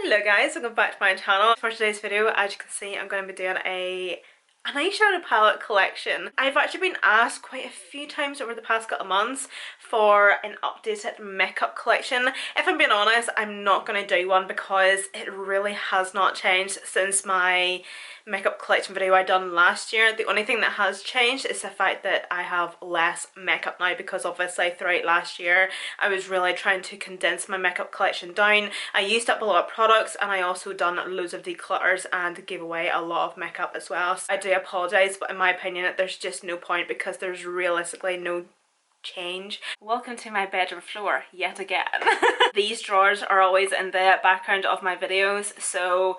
Hello guys, welcome back to my channel. For today's video, as you can see, I'm going to be doing an eyeshadow palette collection. I've actually been asked quite a few times over the past couple of months for an updated makeup collection. If I'm being honest, I'm not going to do one because it really has not changed since my makeup collection video I done last year. The only thing that has changed is the fact that I have less makeup now, because obviously throughout last year I was really trying to condense my makeup collection down. I used up a lot of products and I also done loads of declutters and gave away a lot of makeup as well. So I do apologise, but in my opinion there's just no point because there's realistically no change. Welcome to my bedroom floor yet again. These drawers are always in the background of my videos, so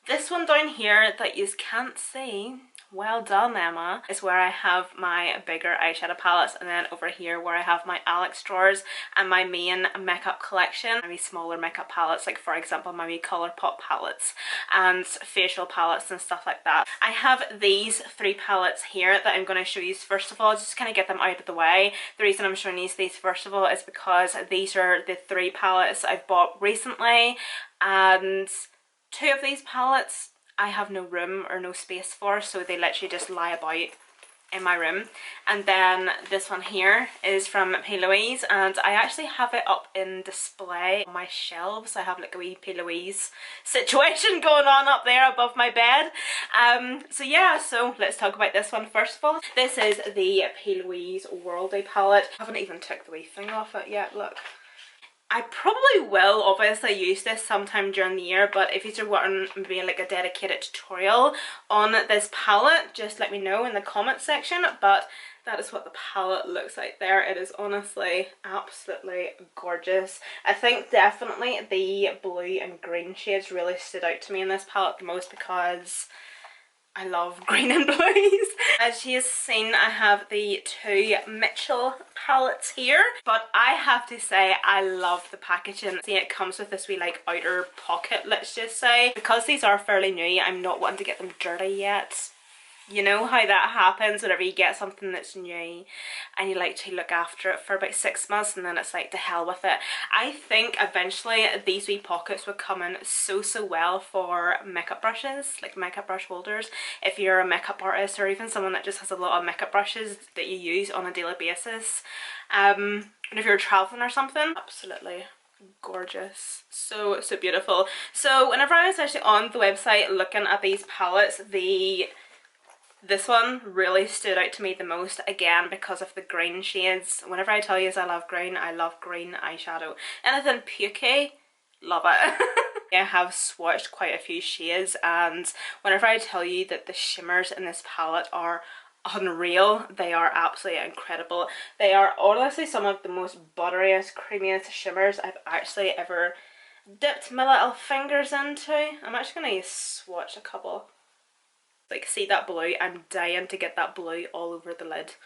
this one down here that you can't see, well done Emma, is where I have my bigger eyeshadow palettes, and then over here where I have my Alex drawers and my main makeup collection, maybe smaller makeup palettes, like for example my wee Colourpop palettes and facial palettes and stuff like that. I have these three palettes here that I'm going to show you first of all, just to kind of get them out of the way. The reason I'm showing you these first of all is because these are the three palettes I've bought recently, and two of these palettes I have no room or no space for, so they literally just lie about in my room. And then this one here is from P. Louise, and I actually have it up in display on my shelves. I have like a wee P. Louise situation going on up there above my bed. So yeah, so let's talk about this one first of all. This is the P. Louise Worldy palette. I haven't even took the wee thing off it yet, look. I probably will obviously use this sometime during the year, but if you're wanting maybe like a dedicated tutorial on this palette, just let me know in the comment section. But that is what the palette looks like there. It is honestly absolutely gorgeous. I think definitely the blue and green shades really stood out to me in this palette the most because I love green and blues. As you have seen, I have the two Mitchell palettes here, but I have to say I love the packaging. See, it comes with this wee like outer pocket, let's just say. Because these are fairly new, I'm not wanting to get them dirty yet. You know how that happens whenever you get something that's new and you like to look after it for about 6 months and then it's like to hell with it. I think eventually these wee pockets would come in so well for makeup brushes, like makeup brush holders. If you're a makeup artist or even someone that just has a lot of makeup brushes that you use on a daily basis. And if you're traveling or something, absolutely gorgeous. So beautiful. So whenever I was actually on the website looking at these palettes, this one really stood out to me the most, again because of the green shades. Whenever I tell you I love green eyeshadow. Anything pukey, love it. I have swatched quite a few shades, and whenever I tell you that the shimmers in this palette are unreal, they are absolutely incredible. They are honestly some of the most butteriest, creamiest shimmers I've actually ever dipped my little fingers into. I'm actually going to swatch a couple. Like, see that blue? I'm dying to get that blue all over the lid.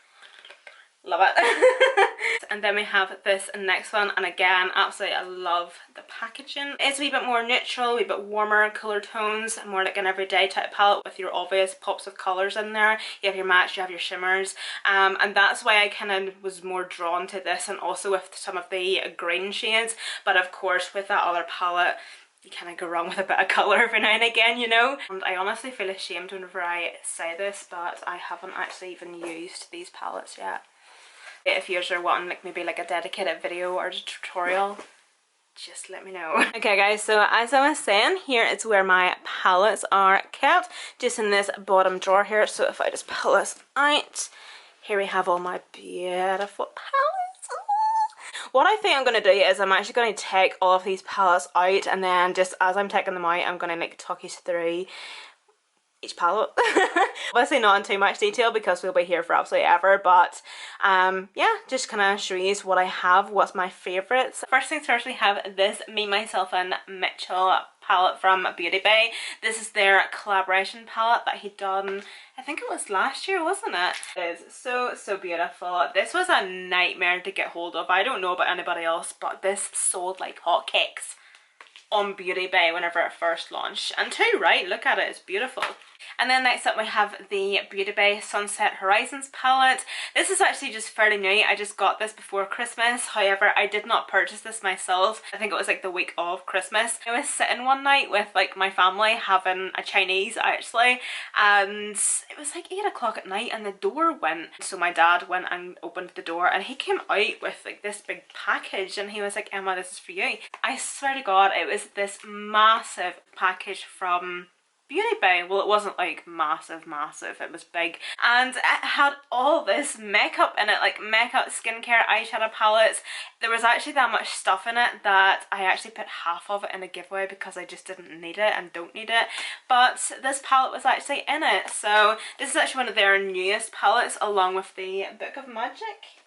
Love it. And then we have this next one, and again, absolutely I love the packaging. It's a wee bit more neutral, a wee bit warmer colour tones, more like an everyday type palette with your obvious pops of colours in there. You have your mattes, you have your shimmers, and that's why I kind of was more drawn to this, and also with some of the green shades. But of course with that other palette, you kind of go wrong with a bit of colour every now and again, you know. And I honestly feel ashamed whenever I say this, but I haven't actually even used these palettes yet. If you are wanting like maybe like a dedicated video or a tutorial, just let me know. Okay guys, so as I was saying, here is where my palettes are kept, just in this bottom drawer here. So if I just pull this out, here we have all my beautiful palettes. What I think I'm going to do is I'm actually going to take all of these palettes out, and then just as I'm taking them out, I'm going to like talk you through each palette. Obviously not in too much detail because we'll be here for absolutely ever, but yeah, just kind of show you what I have, what's my favourites. First things first, we have this Me, Myself and Mitchell palette from Beauty Bay. This is their collaboration palette that he'd done, I think it was last year, wasn't it? It is so beautiful. This was a nightmare to get hold of. I don't know about anybody else, but this sold like hotcakes on Beauty Bay whenever it first launched. And too right, look at it, it's beautiful. And then next up we have the Beauty Bay Sunset Horizons palette. This is actually just fairly new. I just got this before Christmas. However, I did not purchase this myself. I think it was like the week of Christmas. I was sitting one night with like my family having a Chinese actually, and it was like 8 o'clock at night and the door went. So my dad went and opened the door and he came out with like this big package and he was like, Emma, this is for you. I swear to God, it was this massive package from Beauty Bay. Well, it wasn't like massive, it was big, and it had all this makeup in it, like makeup, skincare, eyeshadow palettes. There was actually that much stuff in it that I actually put half of it in a giveaway because I just didn't need it and don't need it, but this palette was actually in it. So this is actually one of their newest palettes along with the Book of Magic.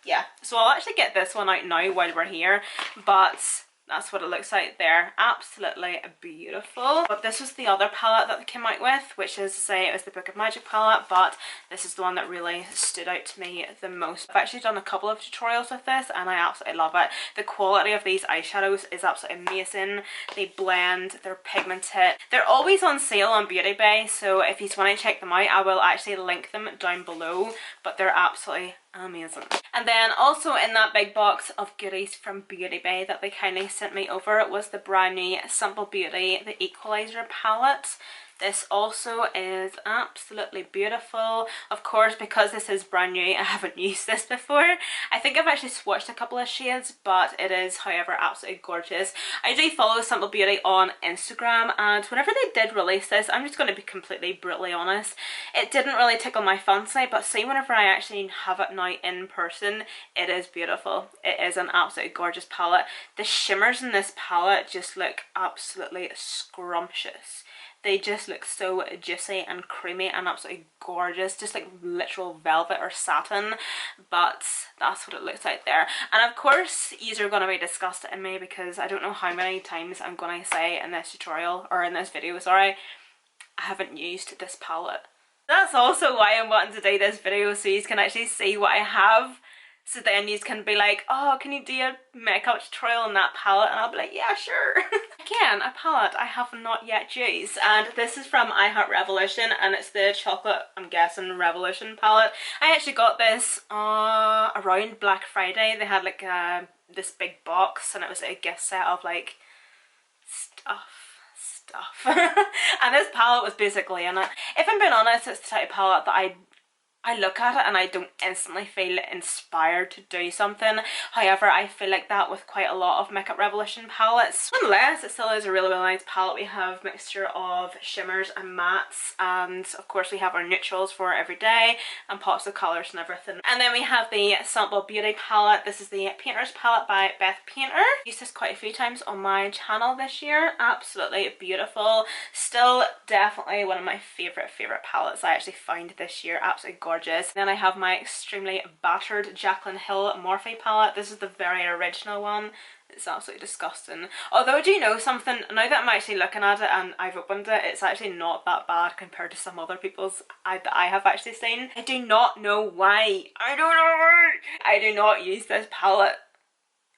Yeah, so I'll actually get this one out now while we're here, but that's what it looks like there. Absolutely beautiful. But this was the other palette that they came out with, which is to say it was the Book of Magic palette, but this is the one that really stood out to me the most. I've actually done a couple of tutorials with this and I absolutely love it. The quality of these eyeshadows is absolutely amazing. They blend, they're pigmented. They're always on sale on Beauty Bay, so if you want to check them out, I will actually link them down below, but they're absolutely amazing. And then also in that big box of goodies from Beauty Bay that they kindly sent me over was the brand new Simple Beauty The Equalizer palette. This also is absolutely beautiful. Of course, because this is brand new, I haven't used this before. I think I've actually swatched a couple of shades, but it is, however, absolutely gorgeous. I do follow Simple Beauty on Instagram, and whenever they did release this, I'm just going to be completely brutally honest, it didn't really tickle my fancy, but see, whenever I actually have it now in person, it is beautiful. It is an absolutely gorgeous palette. The shimmers in this palette just look absolutely scrumptious. They just look so juicy and creamy and absolutely gorgeous, just like literal velvet or satin, but that's what it looks like there. And of course, you are going to be disgusted in me because I don't know how many times I'm going to say in this tutorial, or in this video, sorry, I haven't used this palette. That's also why I'm wanting to do this video, so you can actually see what I have. So then you can be like, oh, can you do a makeup tutorial on that palette? And I'll be like, yeah, sure. Again, a palette I have not yet used. And this is from I Heart Revolution, and it's the chocolate, I'm guessing, Revolution palette. I actually got this around Black Friday. They had like this big box, and it was a gift set of like stuff. And this palette was basically in it. If I'm being honest, it's the type of palette that I look at it and I don't instantly feel inspired to do something. However, I feel like that with quite a lot of Makeup Revolution palettes. Nonetheless, it still is a really, really nice palette. We have a mixture of shimmers and mattes, and of course we have our neutrals for every day and pops of colours and everything. And then we have the Simple Beauty palette. This is the Painter's palette by Beth Painter. I've used this quite a few times on my channel this year. Absolutely beautiful. Still definitely one of my favourite palettes I actually found this year. Absolutely gorgeous. Then I have my extremely battered Jaclyn Hill Morphe palette. This is the very original one. It's absolutely disgusting. Although, do you know something? Now that I'm actually looking at it and I've opened it, it's actually not that bad compared to some other people's that I have actually seen. I do not know why. I don't know why. I do not use this palette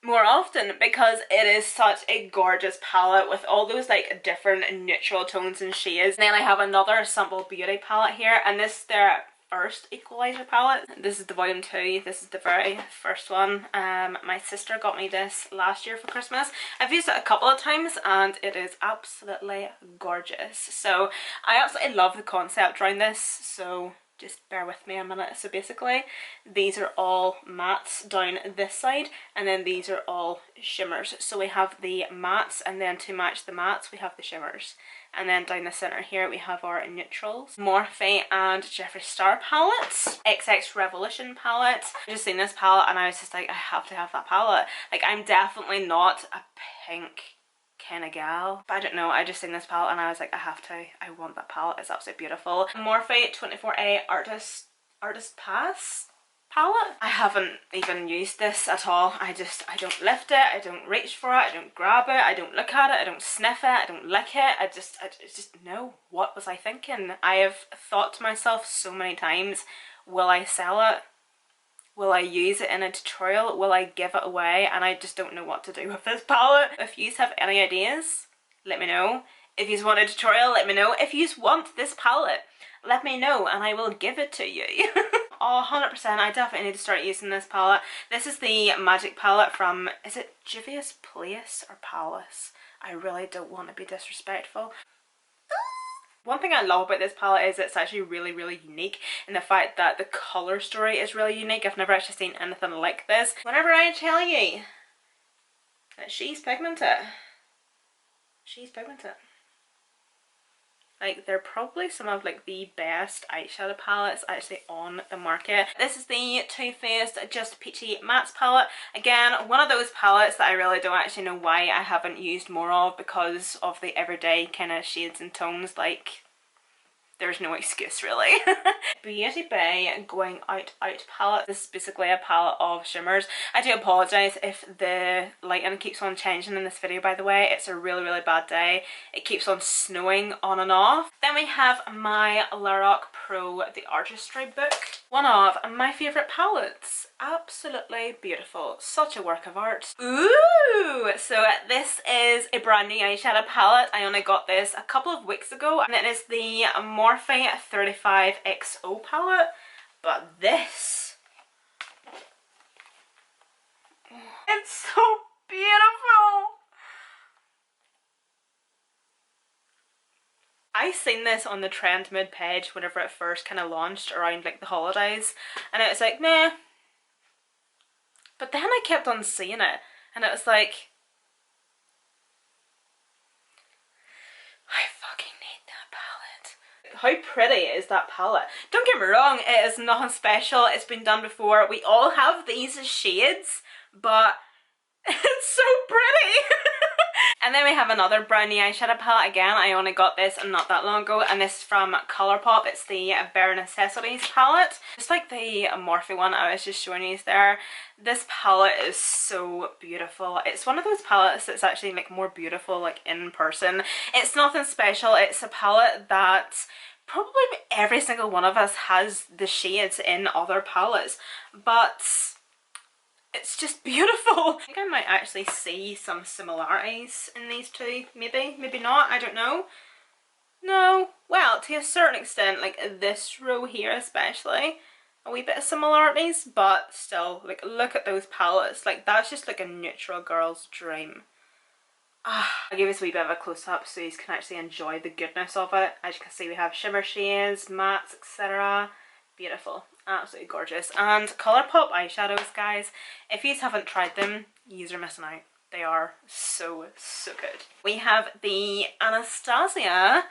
more often because it is such a gorgeous palette with all those like different neutral tones and shades. And then I have another Simple Beauty palette here, and this is their first equalizer palette. This is the volume 2. This is the very first one. My sister got me this last year for Christmas. I've used it a couple of times and it is absolutely gorgeous. So I absolutely love the concept around this, so just bear with me a minute. So basically these are all mattes down this side, and then these are all shimmers. So we have the mattes, and then to match the mattes we have the shimmers. And then down the centre here we have our neutrals. Morphe and Jeffree Star palettes. XX Revolution palette. I just seen this palette and I was just like, I have to have that palette. Like, I'm definitely not a pink kind of gal, but I don't know, I just seen this palette and I was like, I have to, I want that palette. It's absolutely beautiful. Morphe 24A Artist Pass palette. I haven't even used this at all. I don't lift it, I don't reach for it, I don't grab it, I don't look at it, I don't sniff it, I don't lick it. I just no, what was I thinking? I have thought to myself so many times, will I sell it? Will I use it in a tutorial? Will I give it away? And I just don't know what to do with this palette. If you have any ideas, let me know. If you want a tutorial, let me know. If you want this palette, let me know and I will give it to you. Oh, 100%, I definitely need to start using this palette. This is the Magic palette from, is it Juvia's Place or Palace? I really don't want to be disrespectful. One thing I love about this palette is it's actually really unique in the fact that the colour story is really unique. I've never actually seen anything like this. Whenever I tell you that she's pigmented, she's pigmented. Like, they're probably some of like the best eyeshadow palettes actually on the market. This is the Too Faced Just Peachy Mattes palette. Again, one of those palettes that I really don't actually know why I haven't used more of, because of the everyday kind of shades and tones. Like, there's no excuse really. Beauty Bay Going Out palette. This is basically a palette of shimmers. I do apologise if the lighting keeps on changing in this video, by the way. It's a really bad day. It keeps on snowing on and off. Then we have my Lorac Pro The Artistry book. One of my favourite palettes. Absolutely beautiful. Such a work of art. Ooh! So this is a brand new eyeshadow palette. I only got this a couple of weeks ago, and it is the Morphe 35XO palette. But this, it's so beautiful! I seen this on the Trend Mood page whenever it first kind of launched around like the holidays, and it was like, meh. But then I kept on seeing it, and it was like, I fucking need that palette. How pretty is that palette? Don't get me wrong, it is nothing special. It's been done before. We all have these shades, but it's so pretty. And then we have another brand new eyeshadow palette. Again, I only got this not that long ago, and this is from Colourpop. It's the Bare Necessities palette. Just like the Morphe one I was just showing you there, this palette is so beautiful. It's one of those palettes that's actually like more beautiful like in person. It's nothing special. It's a palette that probably every single one of us has the shades in other palettes, but it's just beautiful. I think I might actually see some similarities in these two. Maybe not, I don't know. No, well, to a certain extent, like this row here especially, a wee bit of similarities, but still, like, look at those palettes. Like, that's just like a neutral girl's dream. I'll give this a wee bit of a close-up so you can actually enjoy the goodness of it. As you can see, we have shimmer shades, mattes, etc. Beautiful. Absolutely gorgeous. And Colourpop eyeshadows, guys, if you haven't tried them, you are missing out. They are so good. We have the Anastasia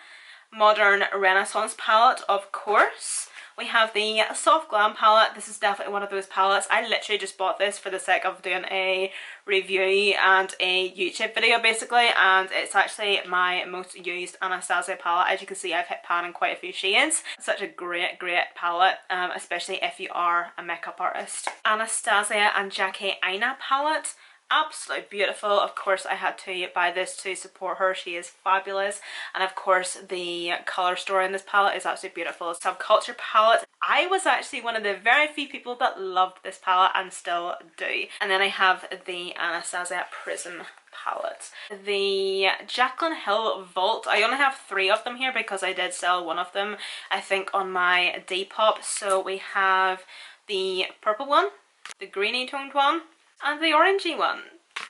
Modern Renaissance palette, of course. We have the Soft Glam palette. This is definitely one of those palettes. I literally just bought this for the sake of doing a review and a YouTube video basically, and it's actually my most used Anastasia palette. As you can see, I've hit pan in quite a few shades. Such a great palette, especially if you are a makeup artist. Anastasia and Jackie Aina palette. Absolutely beautiful. Of course, I had to buy this to support her. She is fabulous. And of course, the colour story in this palette is absolutely beautiful. Subculture palette. I was actually one of the very few people that loved this palette and still do. And then I have the Anastasia Prism palette. The Jaclyn Hill Vault. I only have 3 of them here because I did sell one of them, I think, on my Depop. So we have the purple one, the greeny toned one, and the orangey one.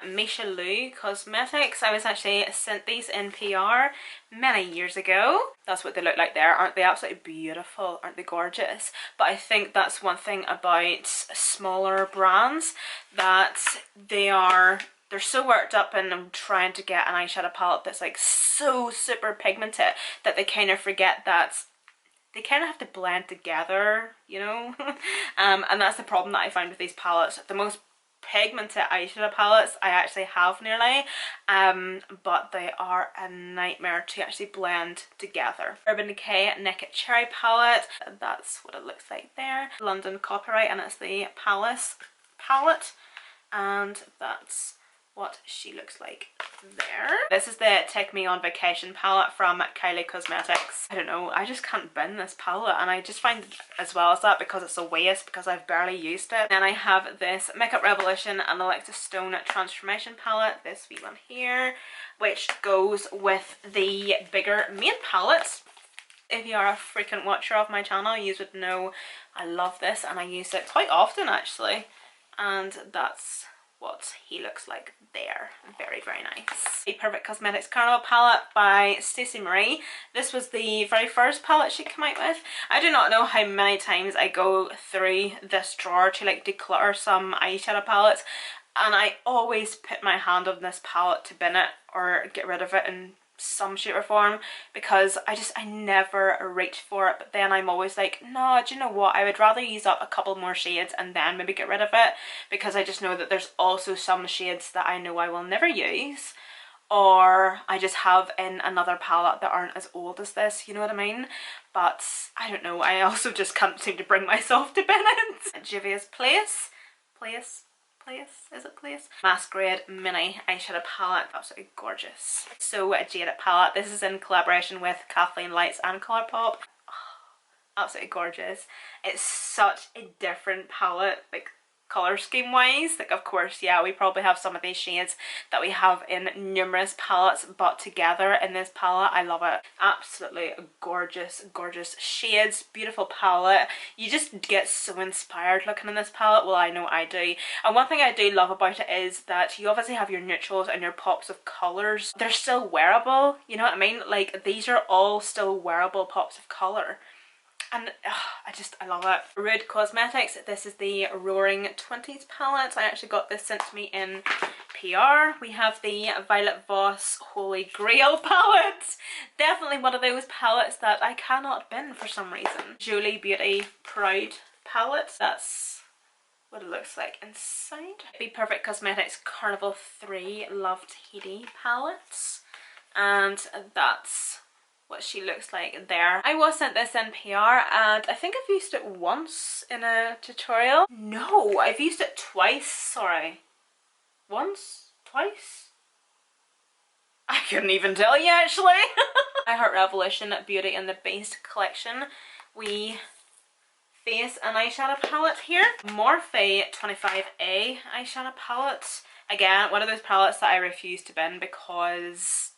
Michelou Cosmetics. I was actually sent these in PR many years ago. That's what they look like there. Aren't they absolutely beautiful? Aren't they gorgeous? But I think that's one thing about smaller brands, that they're so worked up in trying to get an eyeshadow palette that's like so super pigmented that they kind of forget that they kind of have to blend together, you know? And that's the problem that I find with these palettes. The most pigmented eyeshadow palettes I actually have nearly, but they are a nightmare to actually blend together. Urban Decay Naked Cherry palette, that's what it looks like there. London Copyright, and it's the Palace palette, and that's what she looks like there. This is the Take Me On Vacation palette from Kylie Cosmetics. I don't know, I just can't bin this palette, and I just find as well as that because it's a waste because I've barely used it. Then I have this Makeup Revolution and Alexa Stone Transformation palette, this wee one here, which goes with the bigger main palette. If you are a frequent watcher of my channel, you would know I love this and I use it quite often actually, and that's what he looks like there. Very, very nice. The Perfect Cosmetics Carnival palette by Stacey Marie. This was the very first palette she came out with. I do not know how many times I go through this drawer to like declutter some eyeshadow palettes, and I always put my hand on this palette to bin it or get rid of it in some shape or form, because I never reach for it. But then I'm always like, no, do you know what, I would rather use up a couple more shades and then maybe get rid of it, because I just know that there's also some shades that I know I will never use, or I just have in another palette that aren't as old as this, you know what I mean? But I don't know, I also just can't seem to bring myself to bin it. Juvia's Place? Is it Place? Masquerade Mini Eyeshadow Palette. Absolutely gorgeous. So a Jaded palette. This is in collaboration with Kathleen Lights and Colourpop. Oh, absolutely gorgeous. It's such a different palette, like colour scheme wise. Like, of course, yeah, we probably have some of these shades that we have in numerous palettes, but together in this palette, I love it. Absolutely gorgeous, gorgeous shades, beautiful palette. You just get so inspired looking in this palette. Well, I know I do. And one thing I do love about it is that you obviously have your neutrals and your pops of colours. They're still wearable, you know what I mean? Like, these are all still wearable pops of colour. And I love it. Rude Cosmetics, this is the Roaring 20s palette. I actually got this sent to me in PR. We have the Violet Voss Holy Grail palette. Definitely one of those palettes that I cannot bin for some reason. Jolie Beauty Proud palette. That's what it looks like inside. The Perfect Cosmetics Carnival 3 Love Tahiti palettes. And that's what she looks like there. I was sent this in PR and I think I've used it once in a tutorial. No, I've used it twice, sorry. Once? Twice? I couldn't even tell you actually. I Heart Revolution Beauty and the Beast collection. We face an eyeshadow palette here. Morphe 25A eyeshadow palette. Again, one of those palettes that I refuse to bin because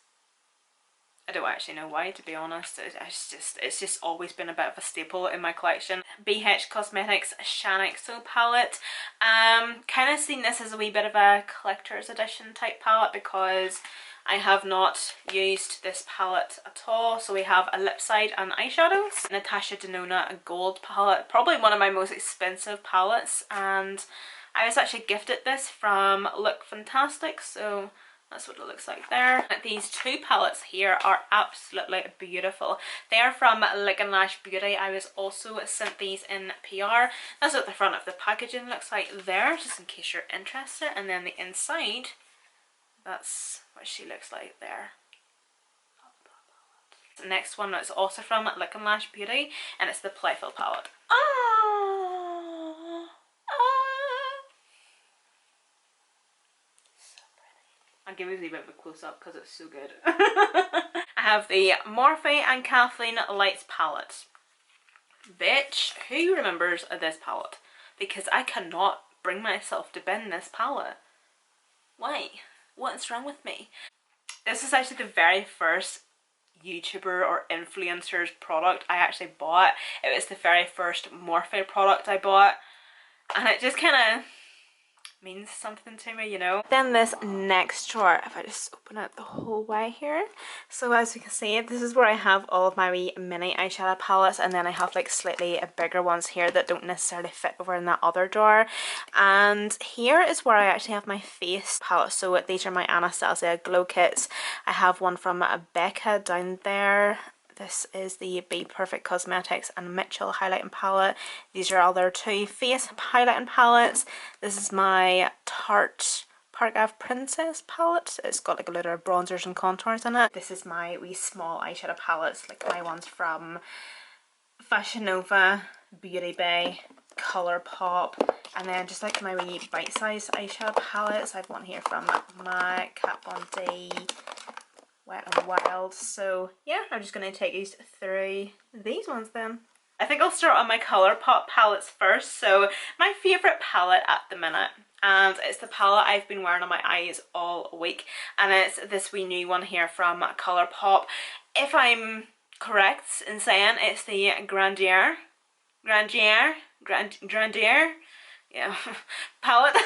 I don't actually know why, to be honest. It's just always been a bit of a staple in my collection. BH Cosmetics Shanaxo palette. Kind of seen this as a wee bit of a collector's edition type palette because I have not used this palette at all. So we have a lip side and eyeshadows. Natasha Denona Gold palette. Probably one of my most expensive palettes, and I was actually gifted this from Look Fantastic, so that's what it looks like there. These two palettes here are absolutely beautiful. They are from Lick and Lash Beauty. I was also sent these in PR. That's what the front of the packaging looks like there, just in case you're interested. And then the inside, that's what she looks like there. The next one is also from Lick and Lash Beauty, and it's the Playful palette. I'll give you a bit of a close-up because it's so good. I have the Morphe and Kathleen Lights palette. Bitch, who remembers this palette? Because I cannot bring myself to bin this palette. Why? What's wrong with me? This is actually the very first YouTuber or influencer's product I actually bought. It was the very first Morphe product I bought, and it just kind of means something to me, you know. Then this next drawer, if I just open it the whole way here, so as you can see, this is where I have all of my wee mini eyeshadow palettes, and then I have like slightly bigger ones here that don't necessarily fit over in that other drawer. And here is where I actually have my face palette. So these are my Anastasia glow kits. I have one from Becca down there. This is the Be Perfect Cosmetics and Mitchell highlighting palette. These are all their two face highlighting palettes. This is my Tarte Park Ave Princess palette. It's got like a lot of bronzers and contours in it. This is my wee small eyeshadow palettes, like my ones from Fashion Nova, Beauty Bay, Colourpop, And then just like my wee bite-sized eyeshadow palettes, I have one here from my Kat Von D Wet n Wild. So yeah, I'm just going to take you through these ones then. I think I'll start on my Colourpop palettes first. So my favourite palette at the minute, and it's the palette I've been wearing on my eyes all week, and it's this wee new one here from Colourpop. If I'm correct in saying, it's the Grandier, yeah, palette.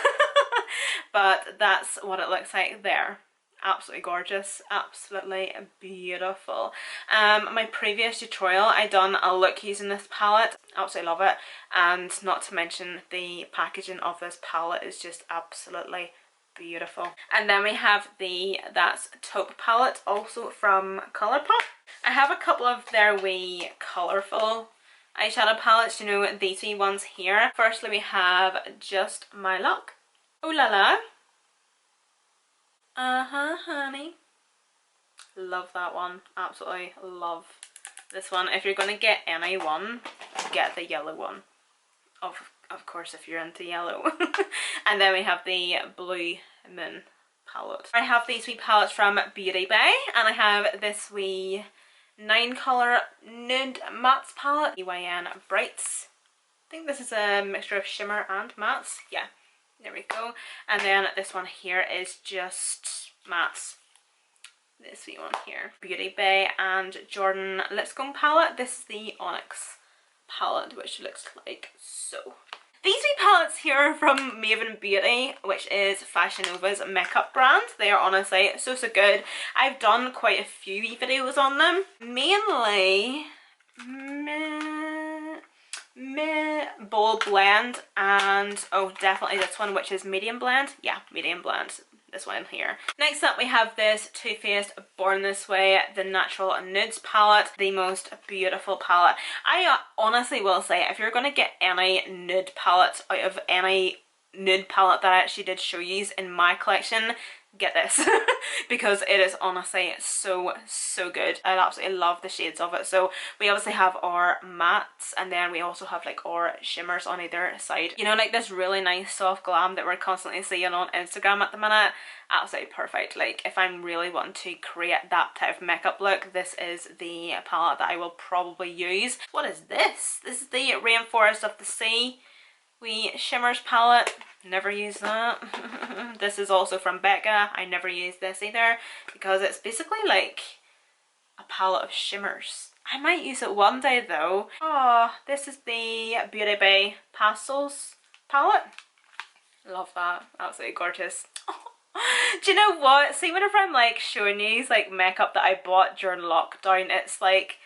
But that's what it looks like there. Absolutely gorgeous, absolutely beautiful. My previous tutorial I done a look using this palette, absolutely love it, and not to mention the packaging of this palette is just absolutely beautiful. And then we have the That's Taupe palette, also from Colourpop. I have a couple of their wee colourful eyeshadow palettes, you know, these wee ones here. Firstly we have Just My Luck. Ooh la la. Honey. Love that one. Absolutely love this one. If you're going to get any one, get the yellow one. Of course, if you're into yellow. And then we have the Blue Moon palette. I have these wee palettes from Beauty Bay, and I have this wee 9-colour nude mattes palette, EYN Brights. I think this is a mixture of shimmer and mattes. Yeah, there we go. And then this one here is just mattes. This wee one here. Beauty Bay and Jordan Lipscomb palette. This is the Onyx palette, which looks like so. These wee palettes here are from Maven Beauty, which is Fashion Nova's makeup brand. They are honestly so good. I've done quite a few videos on them. Mainly Bold Blend and, oh, definitely this one, which is Medium Blend. Yeah, Medium Blend. This one here. Next up we have this Too Faced Born This Way, the Natural Nudes palette, the most beautiful palette. I honestly will say, if you're going to get any nude palettes out of any nude palette that I actually did show you in my collection, get this. Because it is honestly so good. I absolutely love the shades of it. So we obviously have our mattes, and then we also have like our shimmers on either side. You know, like this really nice soft glam that we're constantly seeing on Instagram at the minute. Absolutely perfect. Like if I'm really wanting to create that type of makeup look, this is the palette that I will probably use. What is this? This is the Rainforest of the Sea wee shimmers palette. Never use that. This is also from Becca. I never use this either because it's basically like a palette of shimmers. I might use it one day though. Oh, this is the Beauty Bay Pastels palette. Love that. Absolutely gorgeous. Do you know what? See, whenever I'm like showing you like makeup that I bought during lockdown, it's like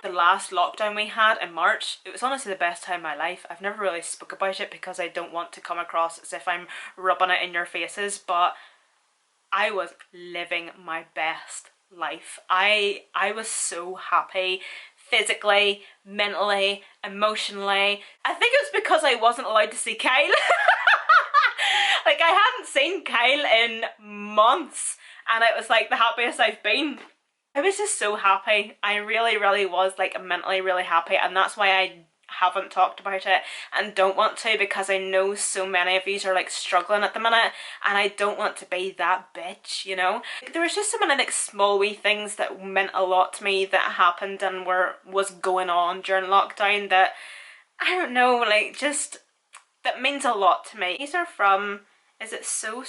the last lockdown we had in March, it was honestly the best time of my life. I've never really spoke about it because I don't want to come across as if I'm rubbing it in your faces, but I was living my best life. I was so happy physically, mentally, emotionally. I think it was because I wasn't allowed to see Kyle. Like I hadn't seen Kyle in months and it was like the happiest I've been. I was just so happy. I really was like mentally really happy, and that's why I haven't talked about it and don't want to, because I know so many of you are like struggling at the minute and I don't want to be that bitch, you know. There was just so many like small wee things that meant a lot to me that happened and was going on during lockdown that, I don't know, like just that means a lot to me. These are from, is it So?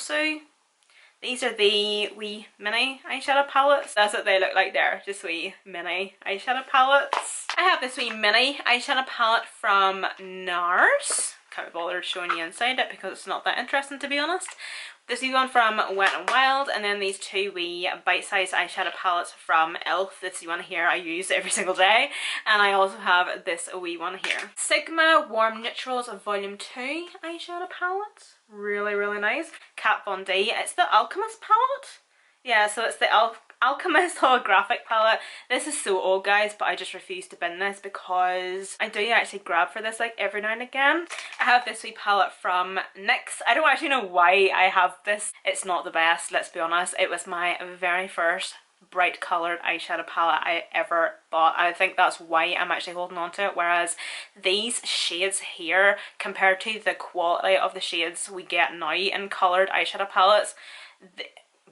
These are the wee mini eyeshadow palettes. That's what they look like there, just wee mini eyeshadow palettes. I have this wee mini eyeshadow palette from NARS. Can't be bothered showing you inside it because it's not that interesting, to be honest. This wee one from Wet n Wild, and then these two wee bite-sized eyeshadow palettes from ELF. This wee one here I use every single day, and I also have this wee one here. Sigma Warm Neutrals Volume 2 eyeshadow palette. Really nice. Kat Von D. It's the Alchemist palette. Yeah, so it's the Alchemist holographic palette. This is so old, guys, but I just refuse to bin this because I do actually grab for this like every now and again. I have this wee palette from NYX. I don't actually know why I have this. It's not the best, let's be honest. It was my very first bright coloured eyeshadow palette I ever bought. I think that's why I'm actually holding on to it, whereas these shades here, compared to the quality of the shades we get now in coloured eyeshadow palettes,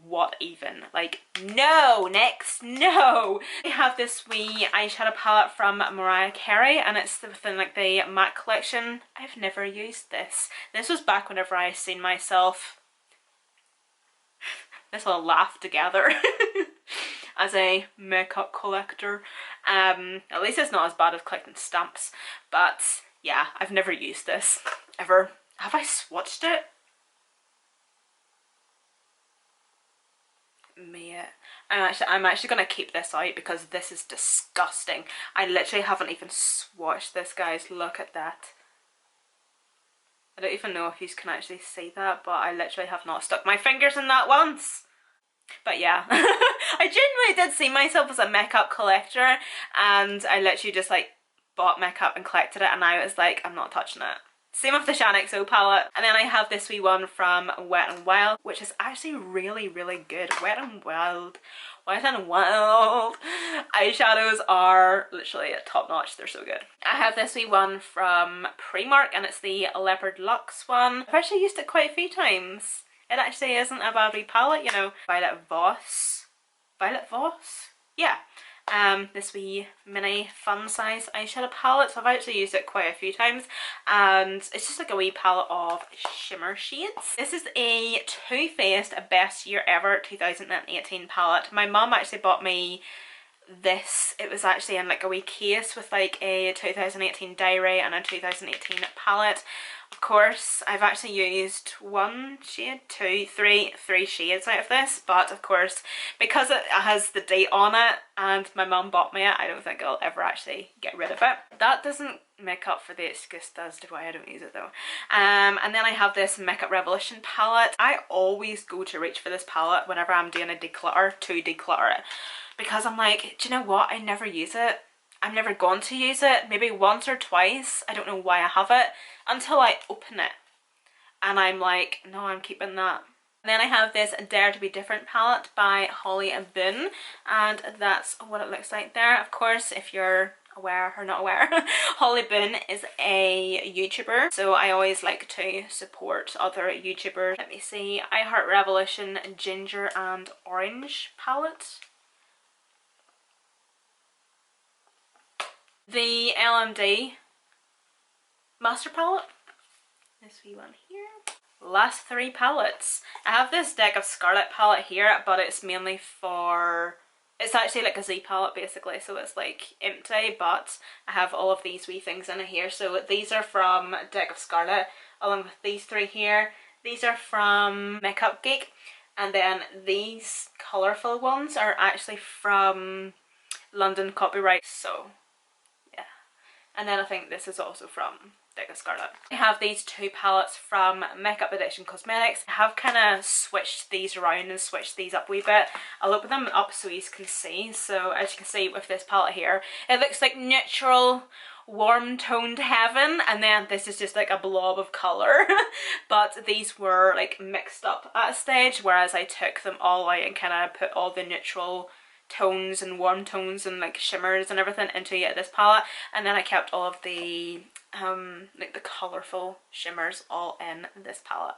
what even? Like, no! Next, no! I have this wee eyeshadow palette from Mariah Carey, and it's within like the matte collection. I've never used this. This was back whenever I seen myself, let's all laugh together, as a makeup collector. At least it's not as bad as collecting stamps, but yeah, I've never used this, ever. Have I swatched it? Mate, I'm actually gonna keep this out because this is disgusting. I literally haven't even swatched this, guys. Look at that. I don't even know if you can actually see that, but I literally have not stuck my fingers in that once. But yeah, I genuinely did see myself as a makeup collector, and I literally just like bought makeup and collected it, and I was like, I'm not touching it. Same with the Shine palette. And then I have this wee one from Wet n Wild, which is actually really, really good. Wet n Wild. Wet n Wild. Eyeshadows are literally top notch. They're so good. I have this wee one from Primark, and it's the Leopard Luxe one. I've actually used it quite a few times. It actually isn't a bad wee palette, you know. Violet Voss. Violet Voss? Yeah. This wee mini fun size eyeshadow palette, so I've actually used it quite a few times, and it's just like a wee palette of shimmer shades. This is a Too Faced Best Year Ever 2018 palette. My mum actually bought me this. It was actually in like a wee case with like a 2018 diary and a 2018 palette. Of course, I've actually used one shade, three shades out of this, but of course, because it has the date on it and my mum bought me it, I don't think I'll ever actually get rid of it. That doesn't make up for the excuse as to why I don't use it though. And then I have this Makeup Revolution palette. I always go to reach for this palette whenever I'm doing a declutter to declutter it, because I'm like, do you know what? I never use it. I'm never going to use it, maybe once or twice. I don't know why I have it until I open it and I'm like, no, I'm keeping that. And then I have this Dare to Be Different palette by Holly and Boone, and that's what it looks like there. Of course, if you're aware or not aware, Holly Boone is a YouTuber, so I always like to support other YouTubers. Let me see, I Heart Revolution Ginger and Orange palette. The LMD Master palette. This wee one here. Last three palettes. I have this Deck of Scarlet palette here, but it's mainly for, it's actually like a Z palette basically, so it's like empty, but I have all of these wee things in it here. So these are from Deck of Scarlet, along with these three here. These are from Makeup Geek, and then these colourful ones are actually from London Copyright. So yeah, and then I think this is also from Deck of Scarlet. I have these two palettes from Makeup Addiction Cosmetics. I have kind of switched these around and switched these up a wee bit. I'll open them up so you can see. So as you can see with this palette here, it looks like neutral warm toned heaven, and then this is just like a blob of colour. But these were like mixed up at a stage, whereas I took them all out and kind of put all the neutral tones and warm tones and like shimmers and everything into this palette, and then I kept all of the like the colourful shimmers all in this palette.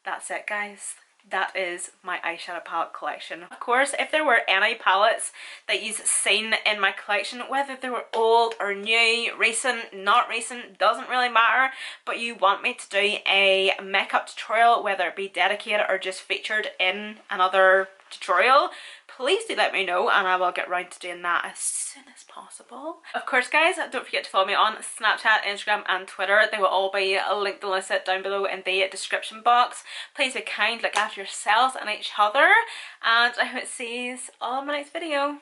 That's it, guys. That is my eyeshadow palette collection. Of course, if there were any palettes that you've seen in my collection, whether they were old or new, recent, not recent, doesn't really matter, but you want me to do a makeup tutorial, whether it be dedicated or just featured in another tutorial, please do let me know and I will get round to doing that as soon as possible. Of course, guys, don't forget to follow me on Snapchat, Instagram and Twitter. They will all be linked and listed down below in the description box. Please be kind, look after yourselves and each other, and I hope to see you all in my next video.